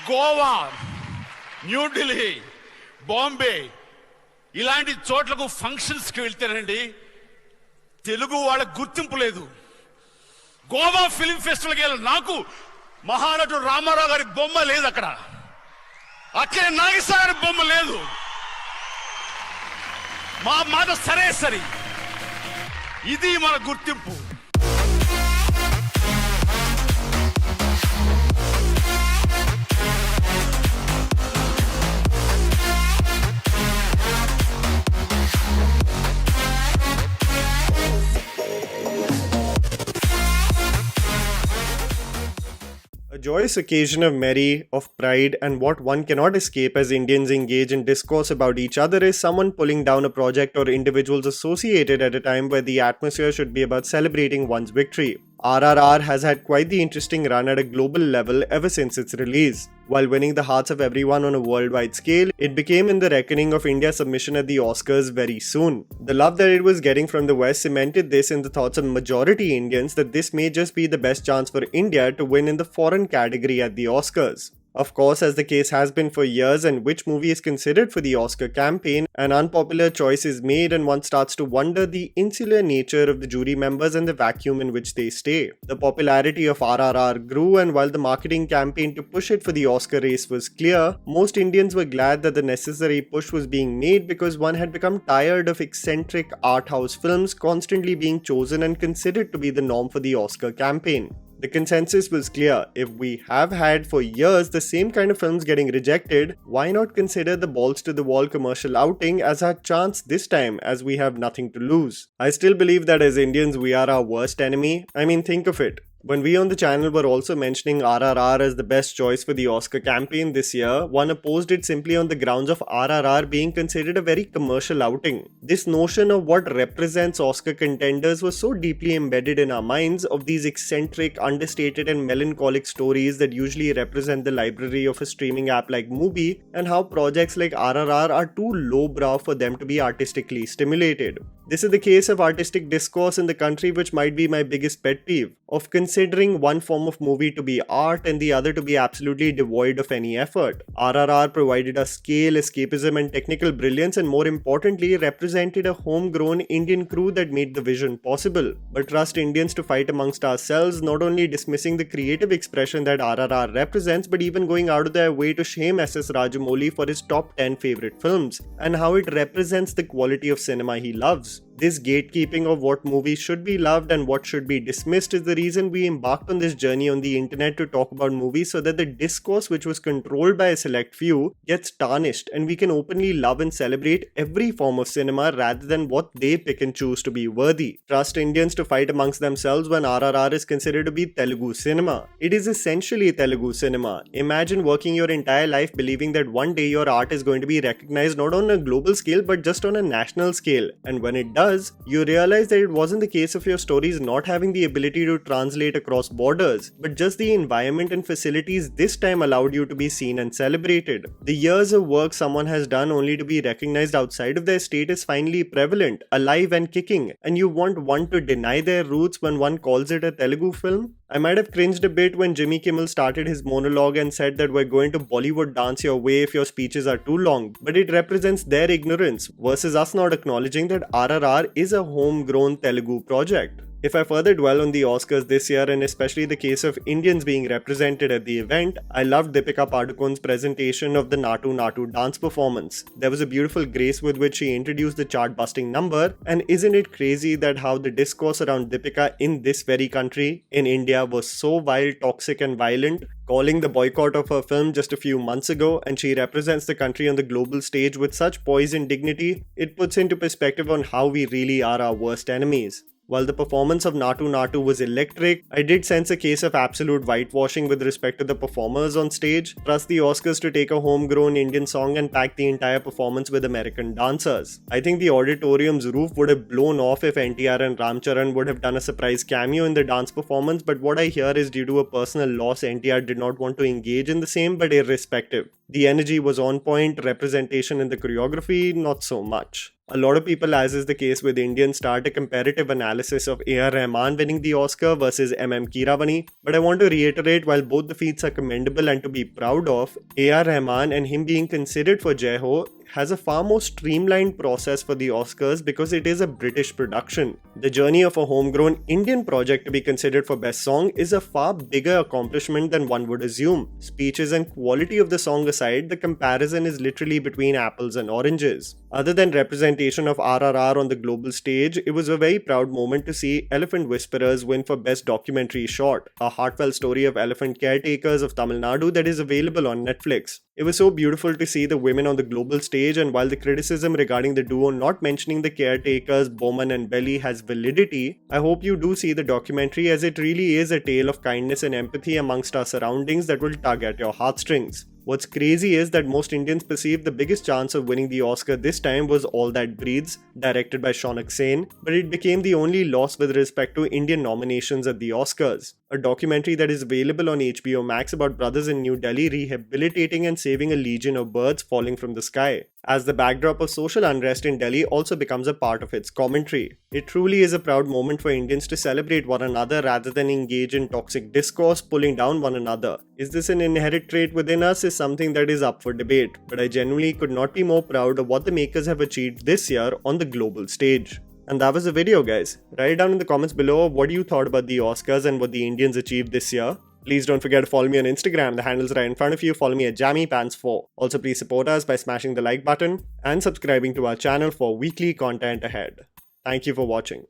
గోవా, న్యూఢిల్లీ, బాంబే ఇలాంటి చోట్లకు ఫంక్షన్స్కి వెళ్తేనండి తెలుగు వాళ్ళ గుర్తింపు లేదు. గోవా ఫిల్మ్ ఫెస్టివల్కి వెళ్ళి నాకు మహానటుడు రామారావు గారి బొమ్మ లేదు అక్కడ, అక్కడే నాగేశ్వర గారి బొమ్మ లేదు. మా మాట సరే సరి, ఇది మన గుర్తింపు. A joyous occasion of merry, of pride, and what one cannot escape as Indians engage in discourse about each other is someone pulling down a project or individuals associated at a time where the atmosphere should be about celebrating one's victory. RRR has had quite the interesting run at a global level ever since its release. While winning the hearts of everyone on a worldwide scale, it became in the reckoning of India's submission at the Oscars very soon. The love that it was getting from the West cemented this in the thoughts of majority Indians that this may just be the best chance for India to win in the foreign category at the Oscars. Of course, as the case has been for years and which movie is considered for the Oscar campaign, an unpopular choice is made and one starts to wonder the insular nature of the jury members and the vacuum in which they stay. The popularity of RRR grew, and while the marketing campaign to push it for the Oscar race was clear, most Indians were glad that the necessary push was being made because one had become tired of eccentric art house films constantly being chosen and considered to be the norm for the Oscar campaign. The consensus was clear. If we have had for years the same kind of films getting rejected, why not consider the balls to the wall commercial outing as our chance this time, as we have nothing to lose? I still believe that as Indians we are our worst enemy. I mean, think of it. When we on the channel were also mentioning RRR as the best choice for the Oscar campaign this year, one opposed it simply on the grounds of RRR being considered a very commercial outing. This notion of what represents Oscar contenders was so deeply embedded in our minds of these eccentric, understated and melancholic stories that usually represent the library of a streaming app like Mubi, and how projects like RRR are too lowbrow for them to be artistically stimulated. This is the case of artistic discourse in the country, which might be my biggest pet peeve, of considering one form of movie to be art and the other to be absolutely devoid of any effort. RRR provided us scale, escapism and technical brilliance, and more importantly represented a homegrown Indian crew that made the vision possible. But trust Indians to fight amongst ourselves, not only dismissing the creative expression that RRR represents, but even going out of their way to shame SS Rajamouli for his top 10 favorite films and how it represents the quality of cinema he loves. This gatekeeping of what movies should be loved and what should be dismissed is the reason we embarked on this journey on the internet to talk about movies, so that the discourse which was controlled by a select few gets tarnished and we can openly love and celebrate every form of cinema rather than what they pick and choose to be worthy. Trust Indians to fight amongst themselves when RRR is considered to be Telugu cinema. It is essentially Telugu cinema. Imagine working your entire life believing that one day your art is going to be recognized not on a global scale but just on a national scale, and when it does, you realize that it wasn't the case of your stories not having the ability to translate across borders, but just the environment and facilities this time allowed you to be seen and celebrated. The years of work someone has done only to be recognized outside of their state is finally prevalent, alive and kicking, and you want one to deny their roots when one calls it a Telugu film? I might have cringed a bit when Jimmy Kimmel started his monologue and said that we're going to Bollywood dance your way if your speeches are too long, but it represents their ignorance versus us not acknowledging that RRR is a homegrown Telugu project. If I further dwell on the Oscars this year, and especially the case of Indians being represented at the event, I loved Deepika Padukone's presentation of the Naatu Naatu dance performance. There was a beautiful grace with which she introduced the chart-busting number, and isn't it crazy that how the discourse around Deepika in this very country, in India, was so wild, toxic and violent, calling the boycott of her film just a few months ago, and she represents the country on the global stage with such poise and dignity. It puts into perspective on how we really are our worst enemies. While the performance of Naatu Naatu was electric, I did sense a case of absolute whitewashing with respect to the performers on stage. Trust the Oscars to take a homegrown Indian song and pack the entire performance with American dancers. I think the auditorium's roof would have blown off if NTR and Ram Charan would have done a surprise cameo in the dance performance, but what I hear is due to a personal loss, NTR did not want to engage in the same, but irrespective. The energy was on point, representation in the choreography, not so much. A lot of people, as is the case with Indians, start a comparative analysis of A.R. Rahman winning the Oscar versus M.M. Keeravani, but I want to reiterate, while both the feats are commendable and to be proud of, A.R. Rahman and him being considered for Jai Ho has a far more streamlined process for the Oscars because it is a British production. The journey of a homegrown Indian project to be considered for Best Song is a far bigger accomplishment than one would assume. Speeches and quality of the song aside, the comparison is literally between apples and oranges. Other than representation of RRR on the global stage, it was a very proud moment to see Elephant Whisperers win for Best Documentary Short, a heartfelt story of elephant caretakers of Tamil Nadu that is available on Netflix. It was so beautiful to see the women on the global stage, and while the criticism regarding the duo not mentioning the caretakers Bowman and Belly has validity, I hope you do see the documentary, as it really is a tale of kindness and empathy amongst our surroundings that will tug at your heartstrings. What's crazy is that most Indians perceive the biggest chance of winning the Oscar this time was All That Breathes, directed by Shaunak Sen, but it became the only loss with respect to Indian nominations at the Oscars. A documentary that is available on HBO Max about brothers in New Delhi rehabilitating and saving a legion of birds falling from the sky, as the backdrop of social unrest in Delhi also becomes a part of its commentary. It truly is a proud moment for Indians to celebrate one another rather than engage in toxic discourse pulling down one another. Is this an inherent trait within us is something that is up for debate, but I genuinely could not be more proud of what the makers have achieved this year on the global stage. And that was the video, guys. Write down in the comments below what you thought about the Oscars and what the Indians achieved this year. Please don't forget to follow me on Instagram, the handle's right in front of you. Follow me at JammyPants4. Also, please support us by smashing the like button and subscribing to our channel for weekly content ahead. Thank you for watching.